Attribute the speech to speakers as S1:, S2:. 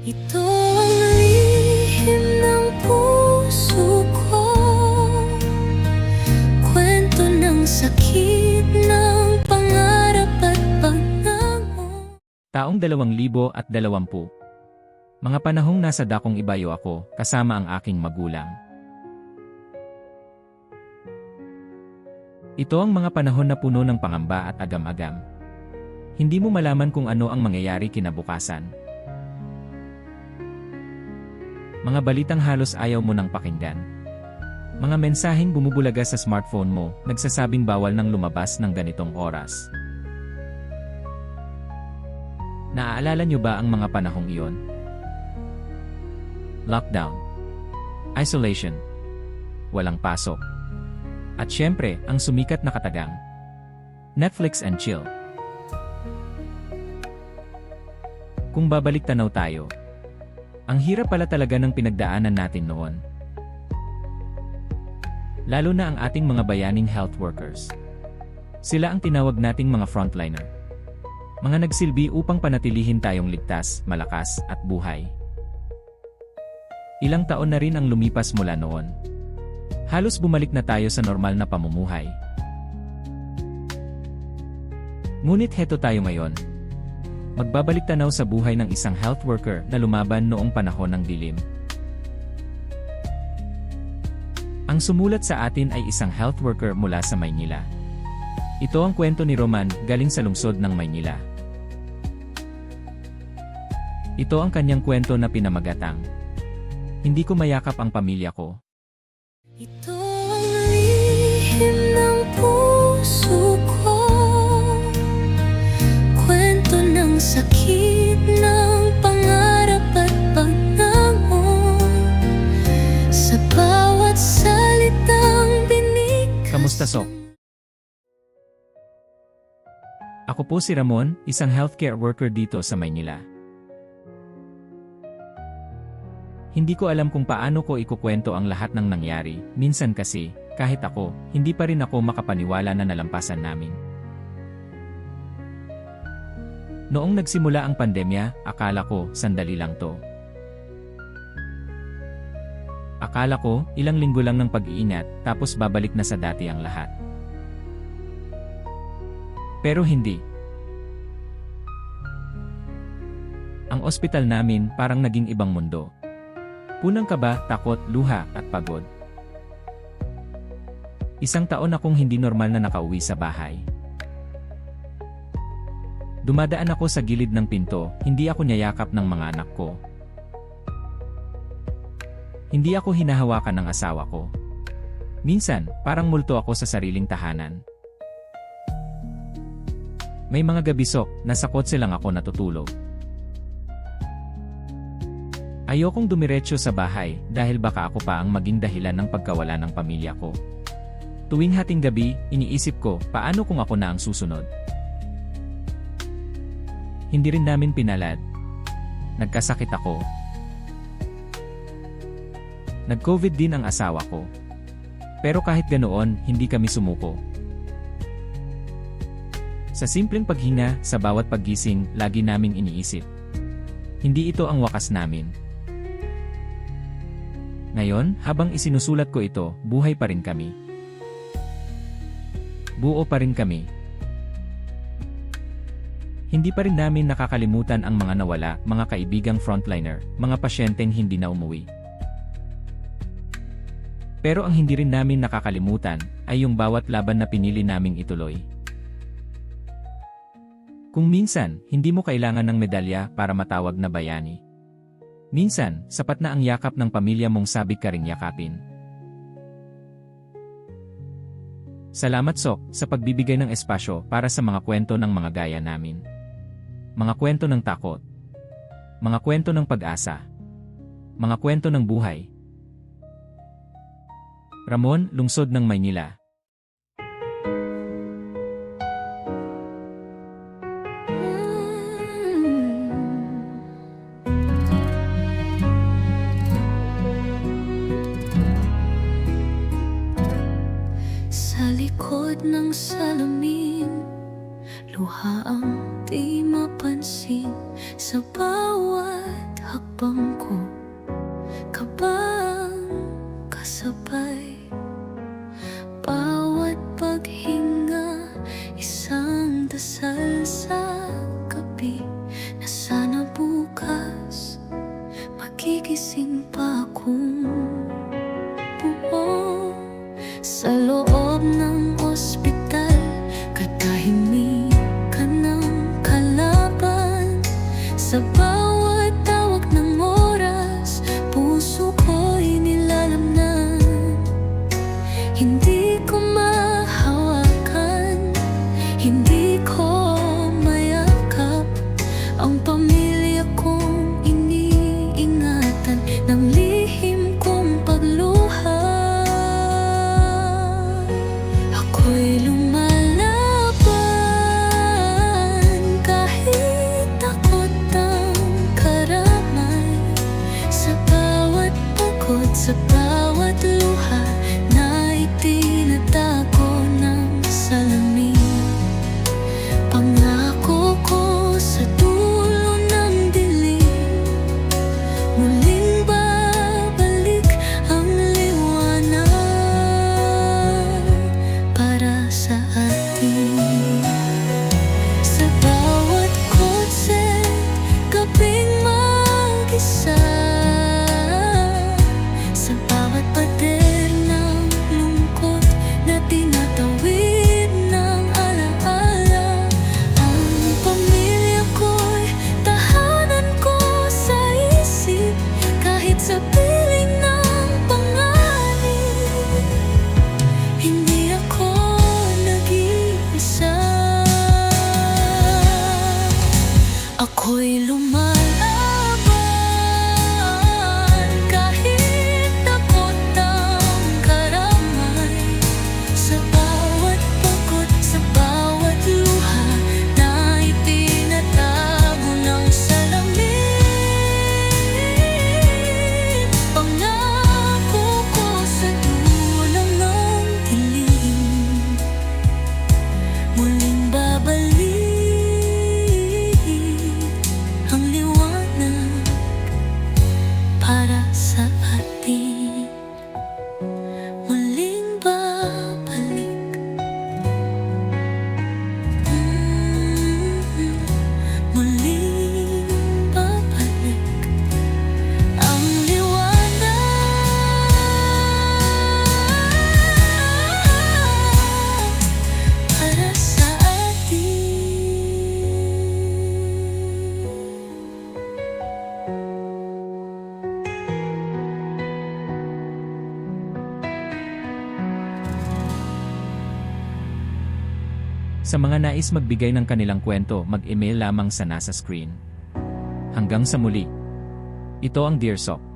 S1: Ito ang lihim ng puso ko, kwento ng sakit ng pangarap at pagdangon.
S2: Taong 2020, mga panahong nasa dakong ibayo ako, kasama ang aking magulang. Ito ang mga panahon na puno ng pangamba at agam-agam. Hindi mo malaman kung ano ang mangyayari kinabukasan. Mga balitang halos ayaw mo nang pakinggan. Mga mensaheng bumubulaga sa smartphone mo, nagsasabing bawal nang lumabas ng ganitong oras. Naaalala niyo ba ang mga panahong iyon? Lockdown, isolation, walang pasok. At syempre, ang sumikat na katagang, Netflix and chill. Kung babalik tanaw tayo, ang hirap pala talaga ng pinagdaanan natin noon. Lalo na ang ating mga bayaning health workers. Sila ang tinawag nating mga frontliner. Mga nagsilbi upang panatilihin tayong ligtas, malakas, at buhay. Ilang taon na rin ang lumipas mula noon. Halos bumalik na tayo sa normal na pamumuhay. Ngunit heto tayo ngayon. Magbabalik tanaw sa buhay ng isang health worker na lumaban noong panahon ng dilim. Ang sumulat sa atin ay isang health worker mula sa Maynila. Ito ang kwento ni Roman, galing sa lungsod ng Maynila. Ito ang kanyang kwento na pinamagatang, "Hindi ko mayakap ang pamilya ko."
S1: Ito ang lihim ng puso ko, kwento ng sakit ng pangarap at pagdangon. Sa bawat salitang binigkas.
S2: Kamusta, Sok? Ako po si Ramon, isang healthcare worker dito sa Maynila. Hindi ko alam kung paano ko ikukwento ang lahat ng nangyari. Minsan kasi, kahit ako, hindi pa rin ako makapaniwala na nalampasan namin. Noong nagsimula ang pandemya, akala ko, sandali lang to. Akala ko, ilang linggo lang ng pag-iingat, tapos babalik na sa dati ang lahat. Pero hindi. Ang ospital namin parang naging ibang mundo. Punang kaba, takot, luha, at pagod. Isang taon akong hindi normal na nakauwi sa bahay. Dumadaan ako sa gilid ng pinto, hindi ako niyayakap ng mga anak ko. Hindi ako hinahawakan ng asawa ko. Minsan, parang multo ako sa sariling tahanan. May mga gabisok, nasa kotse lang ako natutulog. Ayokong dumiretso sa bahay dahil baka ako pa ang maging dahilan ng pagkawala ng pamilya ko. Tuwing hating gabi, iniisip ko, paano kung ako na ang susunod? Hindi rin namin pinalad. Nagkasakit ako. Nag-COVID din ang asawa ko. Pero kahit ganoon, hindi kami sumuko. Sa simpleng paghinga, sa bawat paggising, lagi naming iniisip, hindi ito ang wakas namin. Ngayon, habang isinusulat ko ito, buhay pa rin kami. Buo pa rin kami. Hindi pa rin namin nakakalimutan ang mga nawala, mga kaibigang frontliner, mga pasyenteng hindi na umuwi. Pero ang hindi rin namin nakakalimutan, ay yung bawat laban na pinili naming ituloy. Kung minsan, hindi mo kailangan ng medalya para matawag na bayani. Minsan, sapat na ang yakap ng pamilya mong sabik ka ring yakapin. Salamat, Sok, sa pagbibigay ng espasyo para sa mga kwento ng mga gaya namin. Mga kwento ng takot. Mga kwento ng pag-asa. Mga kwento ng buhay. Ramon, Lungsod ng Maynila.
S1: Sa likod ng salamin, luha ang di mapansin. Sa bawat hakbang ko, kabang kasabay. Bawat paghinga, isang dasal sa gabi, na sana bukas magigising pa akong buo. Sa loob ng ospital, katahimikan ng kalaban. Sa bawat tawag ng oras, puso ko'y nilalamnan. Hindi ko mahawakan, hindi ko mayakap ang pamilya kong iniingatan ng lihim kong pagluha. Ako'y lumalaban kahit takot ang karamay. Sa bawat pagod, sa bawat luha na itinatago ng salamin. Pangako ko sa dulo ng dilim, muling babalik ang liwanag para sa atin. Sa bawat kotse, gabing mag-isa, sa bawat pader ng lungkot na tinatawid ng alaala. Ang pamilya ko'y tahanan ko sa isip, kahit sa piling ng panganib. Hindi ako nag-iisa. Ako'y lumalaban kahit takot ang karamay. Sa bawat pagod, sa bawat luha na itinatago ng salamin. Pangako ko sa dulo ng dilim, muling babalik ang liwanag para sa atin. Muling babalik, muling babalik ang liwanag para sa atin.
S2: Sa mga nais magbigay ng kanilang kwento, mag-email lamang sa nasa screen. Hanggang sa muli. Ito ang Dear Sok.